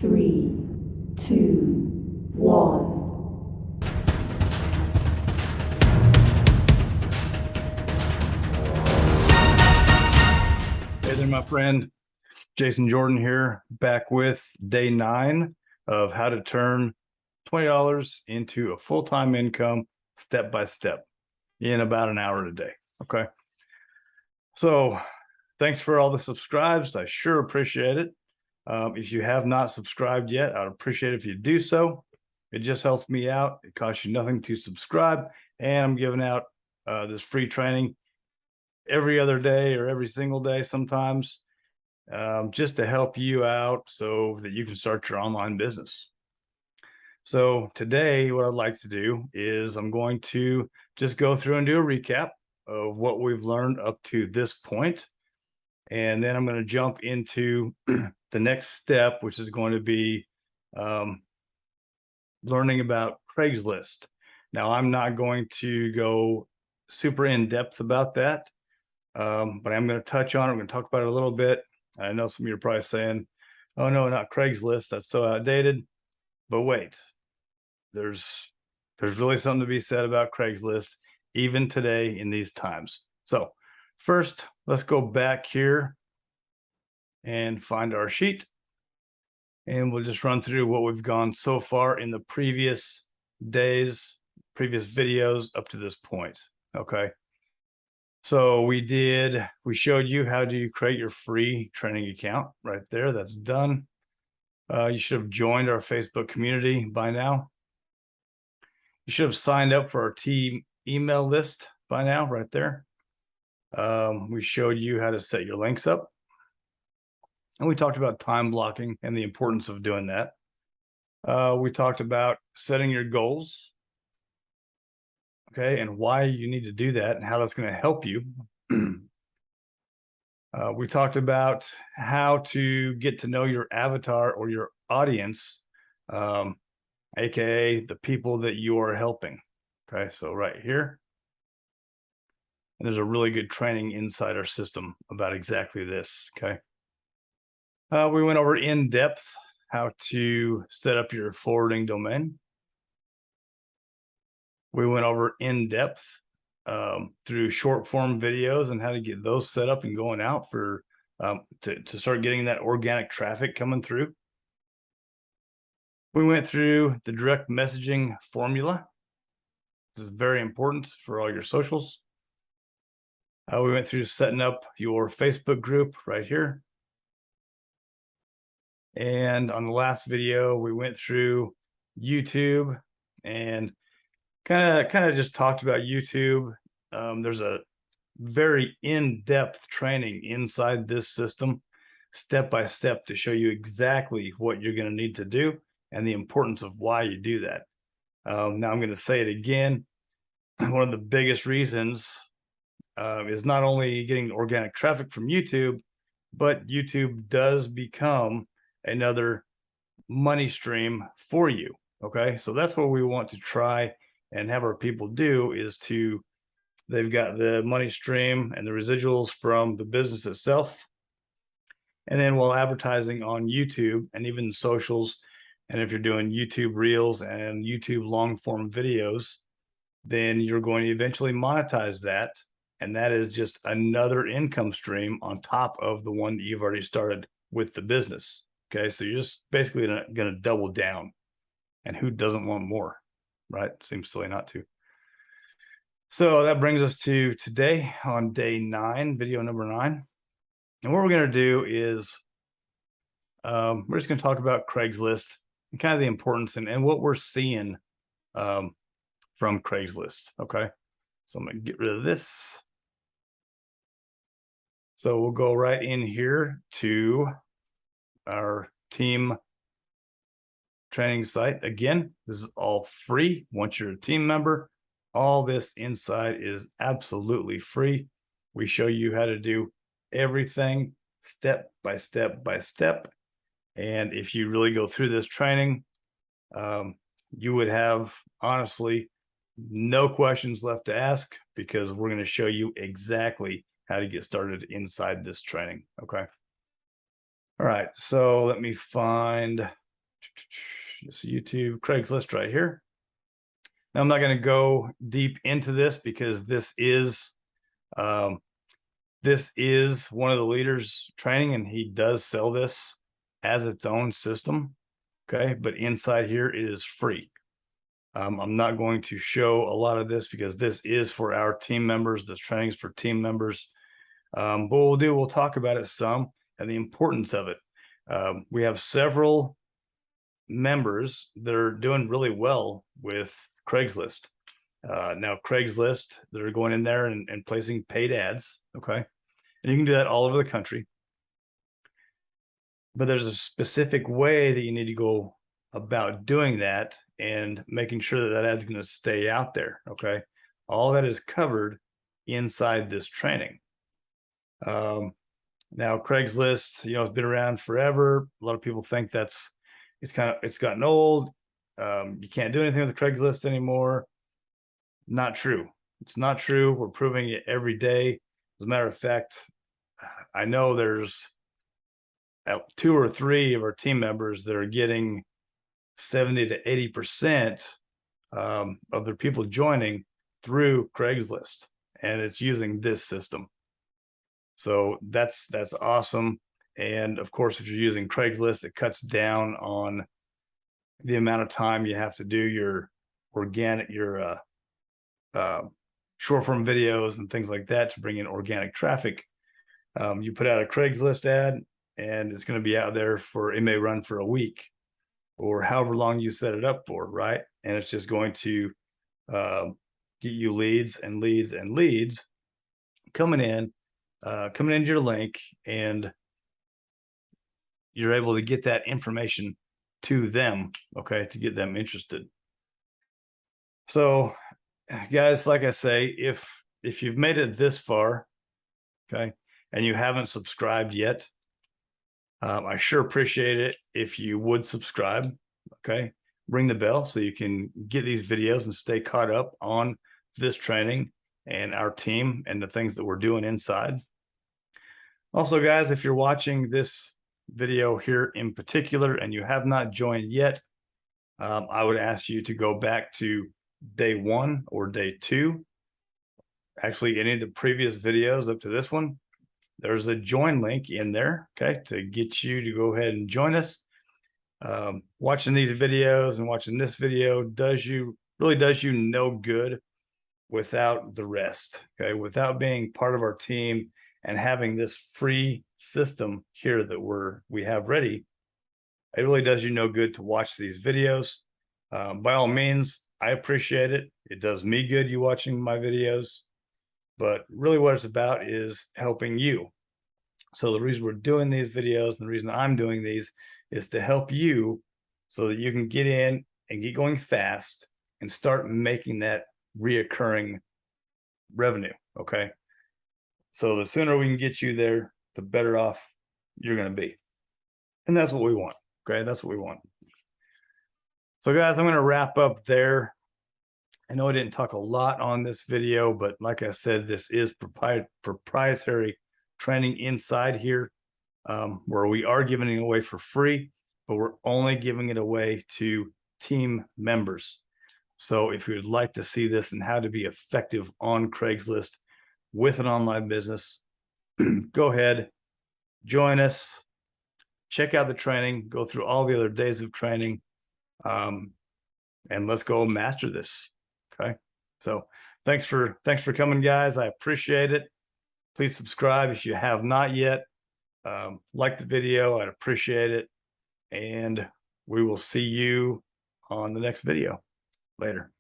3, 2, 1. Hey there, my friend. Jason Jordan here, back with day 9 of how to turn $20 into a full-time income step by step in about an hour a day. Okay. So thanks for all the subscribes. I sure appreciate it. If you have not subscribed yet, I'd appreciate it if you do so. It just helps me out. It costs you nothing to subscribe. And I'm giving out this free training every other day or every single day sometimes, just to help you out so that you can start your online business. So today, what I'd like to do is I'm going to just go through and do a recap of what we've learned up to this point. And then I'm going to jump into the next step, which is going to be learning about Craigslist. Now, I'm not going to go super in depth about that, but I'm going to touch on it. I'm going to talk about it a little bit. I know some of you are probably saying, oh, no, not Craigslist. That's so outdated. But wait, there's really something to be said about Craigslist, even today in these times. So first, let's go back here and find our sheet. And we'll just run through what we've gone so far in the previous days, previous videos up to this point. Okay. So we showed you how to create your free training account right there. That's done. You should have joined our Facebook community by now. You should have signed up for our team email list by now, right there. We showed you how to set your links up. And we talked about time blocking and the importance of doing that. We talked about setting your goals. Okay, and why you need to do that and how that's going to help you. We talked about how to get to know your avatar or your audience, aka the people that you are helping. Okay, so right here. And there's a really good training inside our system about exactly this. Okay. We went over in depth how to set up your forwarding domain. We went over in depth through short form videos and how to get those set up and going out for to start getting that organic traffic coming through. We went through the direct messaging formula. This is very important for all your socials. We went through setting up your Facebook group right here. And on the last video, we went through YouTube and kind of just talked about YouTube. There's a very in-depth training inside this system, step by step, to show you exactly what you're going to need to do and the importance of why you do that. Now I'm going to say it again. One of the biggest reasons is not only getting organic traffic from YouTube, but YouTube does become another money stream for you. Okay, so that's what we want to try and have our people do, is they've got the money stream and the residuals from the business itself. And then while advertising on YouTube and even socials, and if you're doing YouTube Reels and YouTube long form videos, then you're going to eventually monetize that. And that is just another income stream on top of the one that you've already started with the business. Okay, so you're just basically going to double down. And who doesn't want more, right? Seems silly not to. So that brings us to today on day 9, video number 9. And what we're going to do is we're just going to talk about Craigslist and kind of the importance and what we're seeing from Craigslist. Okay, so I'm going to get rid of this. So we'll go right in here to our team training site. Again, this is all free. Once you're a team member, all this inside is absolutely free. We show you how to do everything step by step by step. And if you really go through this training, you would have honestly no questions left to ask, because we're going to show you exactly how to get started inside this training. Okay. All right. So let me find Just YouTube, Craigslist right here. Now, I'm not going to go deep into this because this is one of the leaders training, and he does sell this as its own system. Okay, but inside here it is free. I'm not going to show a lot of this because this is for our team members. This training is for team members. But we'll talk about it some and the importance of it. We have several members that are doing really well with Craigslist. Now, Craigslist, they're going in there and placing paid ads. Okay, and you can do that all over the country. But there's a specific way that you need to go about doing that and making sure that that ad's going to stay out there. Okay, all that is covered inside this training. Now, Craigslist, it's been around forever. A lot of people think it's gotten old. You can't do anything with Craigslist anymore. Not true. It's not true. We're proving it every day. As a matter of fact, I know there's 2 or 3 of our team members that are getting 70 to 80% of their people joining through Craigslist, and it's using this system. So that's awesome. And of course, if you're using Craigslist, it cuts down on the amount of time you have to do your short form videos and things like that to bring in organic traffic. You put out a Craigslist ad, and it's going to be out there it may run for a week or however long you set it up for, right? And it's just going to get you leads and leads and leads coming into your link, and you're able to get that information to them, okay, to get them interested. So, guys, like I say, if you've made it this far, okay, and you haven't subscribed yet, I sure appreciate it if you would subscribe. Okay, ring the bell so you can get these videos and stay caught up on this training and our team and the things that we're doing inside. Also, guys, if you're watching this video here in particular and you have not joined yet, I would ask you to go back to day 1 or day 2. Actually, any of the previous videos up to this one, there's a join link in there, okay, to get you to go ahead and join us. Watching these videos and watching this video really does you no good without the rest, okay, without being part of our team and having this free system here that we have ready. It really does you no good to watch these videos. By all means, I appreciate it. It does me good, you watching my videos. But really what it's about is helping you. So the reason we're doing these videos and the reason I'm doing these is to help you so that you can get in and get going fast and start making that reoccurring revenue, okay? So the sooner we can get you there, the better off you're going to be. And that's what we want, okay? That's what we want. So guys, I'm going to wrap up there. I know I didn't talk a lot on this video, but like I said, this is proprietary training inside here, where we are giving it away for free, but we're only giving it away to team members. So if you would like to see this and how to be effective on Craigslist with an online business, go ahead, join us, check out the training, go through all the other days of training, and let's go master this. Okay, so thanks for coming, guys. I appreciate it. Please subscribe if you have not yet. Like the video, I'd appreciate it. And we will see you on the next video. Later.